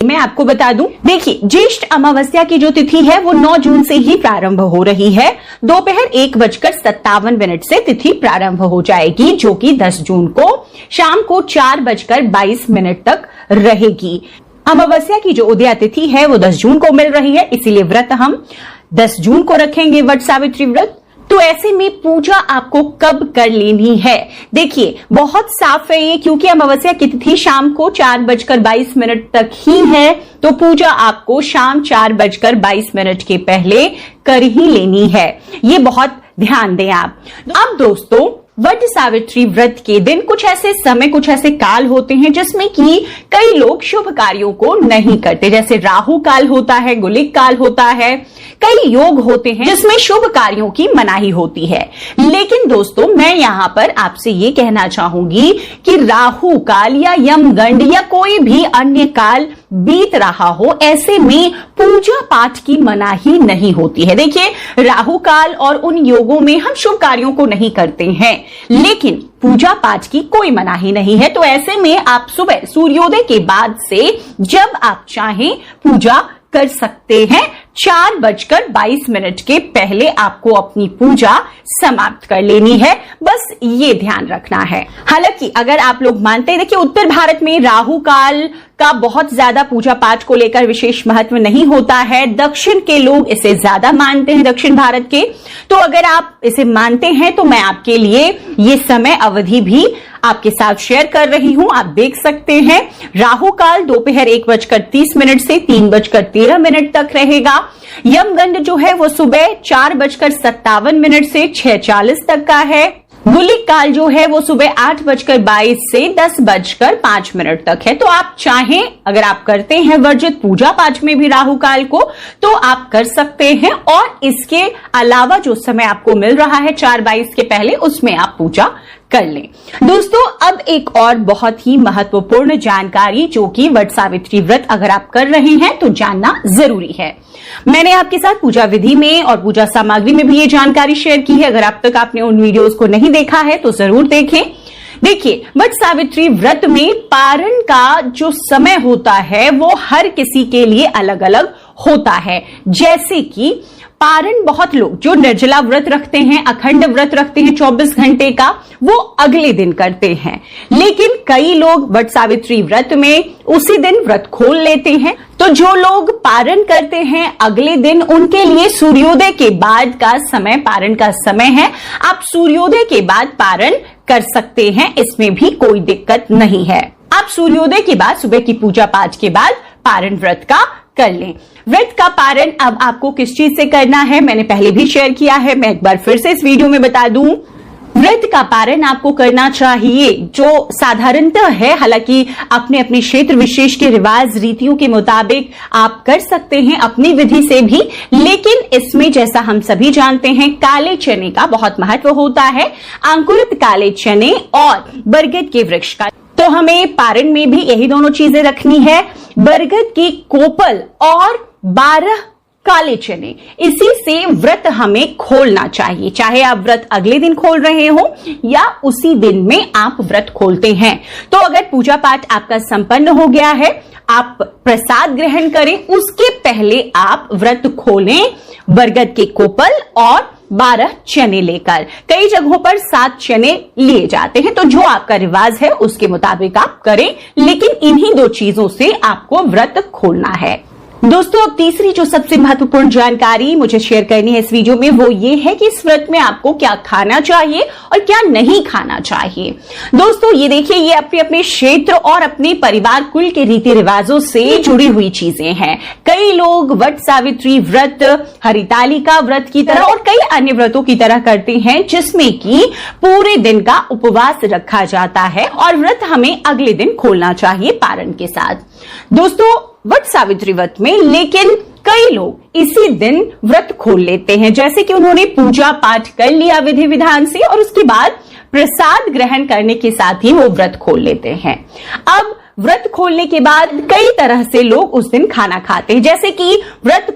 मैं आपको बता दूं, देखिए ज्येष्ठ अमावस्या की जो तिथि है वो 9 जून से ही प्रारंभ हो रही है। दोपहर 1:57 से तिथि प्रारंभ हो जाएगी, जो कि 10 जून को शाम को 4:22 तक रहेगी। अमावस्या की जो उदया तिथि है वो 10 जून को मिल रही है, इसीलिए व्रत हम 10 जून को रखेंगे, वट सावित्री व्रत। तो ऐसे में पूजा आपको कब कर लेनी है? देखिए बहुत साफ है ये, क्योंकि अमावस्या की तिथि शाम को 4:22 तक ही है, तो पूजा आपको शाम 4:22 के पहले कर ही लेनी है। ये बहुत ध्यान दें आप। अब दोस्तों, वट सावित्री व्रत के दिन कुछ ऐसे समय, कुछ ऐसे काल होते हैं जिसमें कि कई लोग शुभ कार्यों को नहीं करते, जैसे राहु काल होता है, गुलिक काल होता है, कई योग होते हैं जिसमें शुभ कार्यों की मनाही होती है। लेकिन दोस्तों, मैं यहां पर आपसे ये कहना चाहूंगी कि राहु काल या यमगंड या कोई भी अन्य काल बीत रहा हो, ऐसे में पूजा पाठ की मनाही नहीं होती है। देखिए, राहु काल और उन योगों में हम शुभ कार्यों को नहीं करते हैं, लेकिन पूजा पाठ की कोई मनाही नहीं है। तो ऐसे में आप सुबह सूर्योदय के बाद से जब आप चाहें पूजा कर सकते हैं। 4:22 के पहले आपको अपनी पूजा समाप्त कर लेनी है, बस ये ध्यान रखना है। हालांकि अगर आप लोग मानते हैं, देखिए उत्तर भारत में राहु काल का बहुत ज्यादा पूजा पाठ को लेकर विशेष महत्व नहीं होता है, दक्षिण के लोग इसे ज्यादा मानते हैं, दक्षिण भारत के। तो अगर आप इसे मानते हैं तो मैं आपके लिए ये समय अवधि भी आपके साथ शेयर कर रही हूं, आप देख सकते हैं। राहु काल दोपहर 1:30 से 3:13 तक रहेगा। यमगंड जो है वो सुबह 4:57 से 6:40 तक का है। गुलिक काल जो है वो सुबह 8:22 से 10:05 तक है। तो आप चाहें, अगर आप करते हैं वर्जित पूजा पाठ में भी राहु काल को, तो आप कर सकते हैं, और इसके अलावा जो समय आपको मिल रहा है 4:22 के पहले, उसमें आप पूजा कर लें। दोस्तों, अब एक और बहुत ही महत्वपूर्ण जानकारी, जो कि वट सावित्री व्रत अगर आप कर रहे हैं तो जानना जरूरी है। मैंने आपके साथ पूजा विधि में और पूजा सामग्री में भी ये जानकारी शेयर की है। अगर अब तक आपने उन वीडियोस को नहीं देखा है तो जरूर देखें। देखिए, वट सावित्री व्रत में पारण का जो समय होता है वो हर किसी के लिए अलग अलग होता है। जैसे कि पारण बहुत लोग जो निर्जला व्रत रखते हैं, अखंड व्रत रखते हैं 24 घंटे का, वो अगले दिन करते हैं। लेकिन कई लोग वट सावित्री व्रत में उसी दिन व्रत खोल लेते हैं। तो जो लोग पारण करते हैं अगले दिन, उनके लिए सूर्योदय के बाद का समय पारण का समय है। आप सूर्योदय के बाद पारण कर सकते हैं, इसमें भी कोई दिक्कत नहीं है। आप सूर्योदय के बाद, सुबह की पूजा पाठ के बाद पारण व्रत का कर लें। व्रत का पारण अब आपको किस चीज से करना है, मैंने पहले भी शेयर किया है, मैं एक बार फिर से इस वीडियो में बता दूं। व्रत का पारण आपको करना चाहिए जो साधारणतः है, हालांकि अपने अपने क्षेत्र विशेष के रिवाज रीतियों के मुताबिक आप कर सकते हैं अपनी विधि से भी, लेकिन इसमें जैसा हम सभी जानते हैं काले चने का बहुत महत्व होता है, अंकुरित काले चने और बरगद के वृक्ष का। तो हमें पारण में भी यही दोनों चीजें रखनी है, बरगद की कोपल और 12 काले चने। इसी से व्रत हमें खोलना चाहिए, चाहे आप व्रत अगले दिन खोल रहे हो या उसी दिन में आप व्रत खोलते हैं। तो अगर पूजा पाठ आपका संपन्न हो गया है, आप प्रसाद ग्रहण करें, उसके पहले आप व्रत खोलें बरगद के कोपल और 12 चने लेकर। कई जगहों पर 7 चने लिए जाते हैं, तो जो आपका रिवाज है उसके मुताबिक आप करें, लेकिन इन्हीं 2 चीजों से आपको व्रत खोलना है। दोस्तों, अब तीसरी जो सबसे महत्वपूर्ण जानकारी मुझे शेयर करनी है इस वीडियो में, वो ये है कि इस व्रत में आपको क्या खाना चाहिए और क्या नहीं खाना चाहिए। दोस्तों, ये देखिए, ये अपने अपने क्षेत्र और अपने परिवार कुल के रीति रिवाजों से जुड़ी हुई चीजें हैं। कई लोग वट सावित्री व्रत हरितालिका व्रत की तरह और कई अन्य व्रतों की तरह करते हैं, जिसमें कि पूरे दिन का उपवास रखा जाता है और व्रत हमें अगले दिन खोलना चाहिए पारण के साथ। दोस्तों, वट सावित्री व्रत में लेकिन कई लोग इसी दिन व्रत खोल लेते हैं, जैसे कि उन्होंने पूजा पाठ कर लिया विधि विधान से और उसके बाद प्रसाद ग्रहण करने के साथ ही वो व्रत खोल लेते हैं। अब व्रत खोलने के बाद कई तरह से लोग उस दिन खाना खाते हैं। जैसे कि व्रत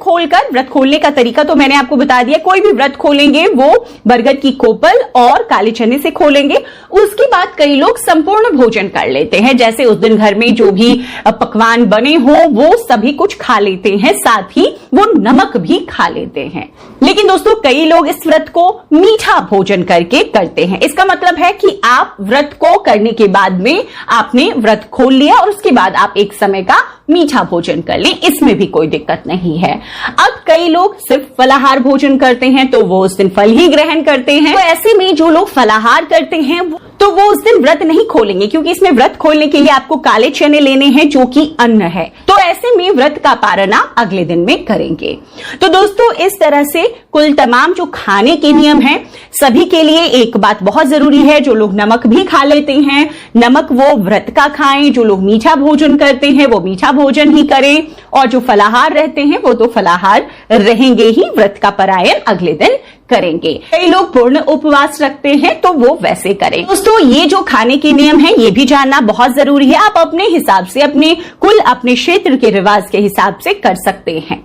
खोलने का तरीका तो मैंने आपको बता दिया। कोई भी व्रत खोलेंगे वो बरगद की कोपल और काले चने से खोलेंगे। उसके बाद कई लोग संपूर्ण भोजन कर लेते हैं, जैसे उस दिन घर में जो भी पकवान बने हो वो सभी कुछ खा लेते हैं, साथ ही वो नमक भी खा लेते हैं। लेकिन दोस्तों कई लोग इस व्रत को मीठा भोजन करके करते हैं। इसका मतलब है कि आप व्रत को करने के बाद में आपने व्रत खोल लिया और उसके बाद आप एक समय का मीठा भोजन कर लें, इसमें भी कोई दिक्कत नहीं है। अब कई लोग सिर्फ फलाहार भोजन करते हैं तो वो उस दिन फल ही ग्रहण करते हैं। तो ऐसे में जो लोग फलाहार करते हैं तो वो उस दिन व्रत नहीं खोलेंगे, क्योंकि इसमें व्रत खोलने के लिए आपको काले चने लेने हैं जो कि अन्न है। तो ऐसे में व्रत का पारण आप अगले दिन में करेंगे। तो दोस्तों इस तरह से कुल तमाम जो खाने के नियम हैं सभी के लिए एक बात बहुत जरूरी है, जो लोग नमक भी खा लेते हैं नमक वो व्रत का खाएं, जो लोग मीठा भोजन करते हैं वो मीठा भोजन ही करें, और जो फलाहार रहते हैं वो तो फलाहार रहेंगे ही, व्रत का पारायण अगले दिन करेंगे। कई लोग पूर्ण उपवास रखते हैं तो वो वैसे करें। दोस्तों ये जो खाने के नियम है ये भी जानना बहुत जरूरी है। आप अपने हिसाब से अपने क्षेत्र के रिवाज के हिसाब से कर सकते हैं।